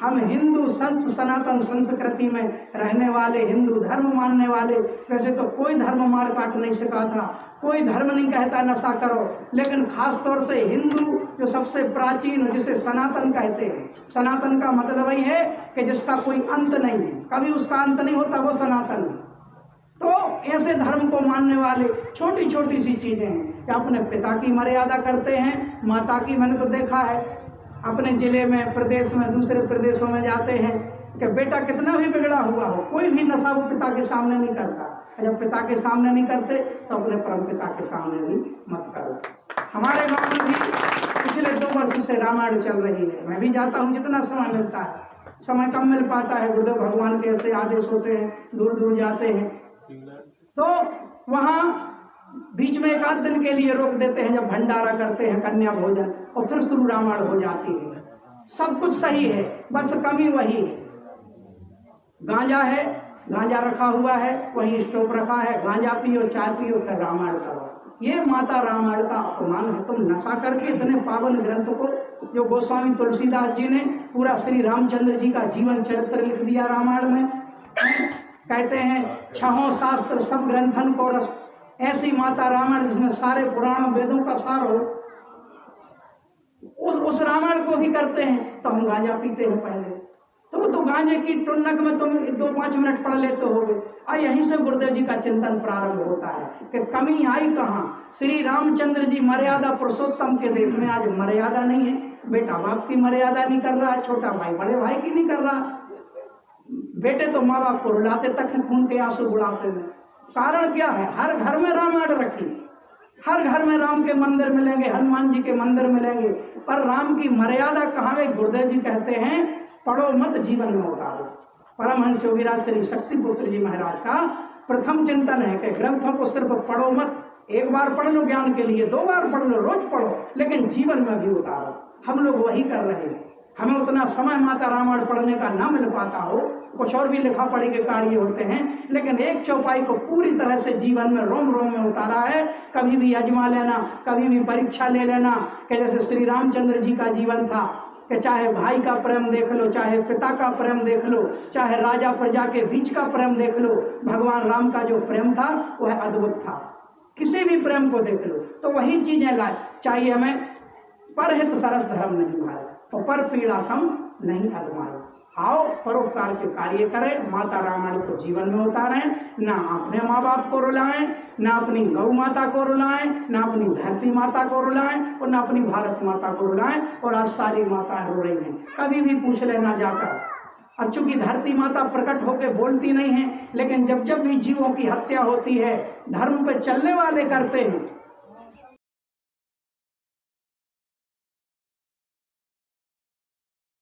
हम हिंदू संत सनातन संस्कृति में रहने वाले, हिंदू धर्म मानने वाले, वैसे तो कोई धर्म मार काट नहीं सका था, कोई धर्म नहीं कहता नशा करो, लेकिन खास तौर से हिंदू जो सबसे प्राचीन, जिसे सनातन कहते हैं, सनातन का मतलब ही है कि जिसका कोई अंत नहीं है, कभी उसका अंत नहीं होता, वो सनातन है। तो ऐसे धर्म को मानने वाले छोटी छोटी सी चीजें हैं कि अपने पिता की मर्यादा करते हैं, माता की। मैंने तो देखा है अपने जिले में, प्रदेश में, दूसरे प्रदेशों में जाते हैं कि बेटा कितना भी बिगड़ा हुआ हो, कोई भी नशा वो पिता के सामने नहीं करता। जब पिता के सामने नहीं करते तो अपने परम पिता के सामने भी मत करो। हमारे गांव में भी पिछले 2 वर्ष से रामायण चल रही है। मैं भी जाता हूँ जितना समय मिलता है, समय कम मिल पाता है, गुरुदेव भगवान के ऐसे आदेश होते हैं, दूर दूर जाते हैं, तो वहाँ बीच में 1 आध दिन के लिए रोक देते हैं, जब भंडारा करते हैं, कन्या भोजन, और फिर शुरू रामायण हो जाती है। सब कुछ सही है, बस कमी वही है, गांजा है, गांजा रखा हुआ है, वही स्टोव रखा है, गांजा पियो, चाय पियो, फिर रामायण करो। ये माता रामायण का अपमान है। तुम नशा करके इतने पावन ग्रंथ को, जो गोस्वामी तुलसीदास जी ने पूरा श्री रामचंद्र जी का जीवन चरित्र लिख दिया रामायण में, कहते हैं 6 शास्त्र सब ग्रंथन को रस, ऐसी माता रामायण जिसमें सारे पुराण वेदों का सार हो, उस रामायण को भी करते हैं। तो हम गांजा पीते हैं पहले, तो गांजे की टुन्नक में तुम 2-5 मिनट पढ़ लेते होगे, और यहीं से गुरुदेव जी का चिंतन प्रारंभ होता है कि कमी आई कहाँ। श्री रामचंद्र जी मर्यादा पुरुषोत्तम के देश में आज मर्यादा नहीं है। बेटा बाप की मर्यादा नहीं कर रहा है, छोटा भाई बड़े भाई की नहीं कर रहा, बेटे तो माँ बाप को रुलाते तक हैं खून के आंसू बुढ़ापे में। कारण क्या है? हर घर में रामायण रखी, हर घर में राम के मंदिर मिलेंगे, हनुमान जी के मंदिर मिलेंगे, पर राम की मर्यादा कहाँ गई? गुरुदेव जी कहते हैं पढ़ो मत, जीवन में उतारो। परमहंस योगीराज श्री शक्तिपुत्र जी महाराज का प्रथम चिंतन है कि ग्रंथों को सिर्फ पढ़ो मत, 1 बार पढ़ लो ज्ञान के लिए, 2 बार पढ़ लो, रोज पढ़ो, लेकिन जीवन में भी उतारो। हम लोग वही कर रहे हैं। हमें उतना समय माता रामायण पढ़ने का ना मिल पाता हो, कुछ और भी लिखा पढ़ी के कार्य होते हैं, लेकिन एक चौपाई को पूरी तरह से जीवन में रोम रोम में उतारा है। कभी भी आजमा लेना, कभी भी परीक्षा ले लेना कि जैसे श्री रामचंद्र जी का जीवन था कि चाहे भाई का प्रेम देख लो, चाहे पिता का प्रेम देख लो, चाहे राजा प्रजा के बीच का प्रेम देख लो, भगवान राम का जो प्रेम था वह अद्भुत था। किसी भी प्रेम को देख लो तो वही चीजें लाए चाहिए हमें। परहित सरस धर्म नहीं भाई, तो पर पीड़ा सम नहीं अधमाए। आओ परोपकार के कार्य करें, माता रामायण को जीवन में उतारें, ना अपने माँ बाप को रुलाएं, ना अपनी गौ माता को रुलाएं, ना अपनी धरती माता को रुलाएं, और ना अपनी भारत माता को रुलाएं। और आज सारी माताएं रो रही हैं, कभी भी पूछ लेना जाकर। अब चूंकि धरती माता प्रकट होकर बोलती नहीं है, लेकिन जब जब भी जीवों की हत्या होती है, धर्म पे चलने वाले करते हैं,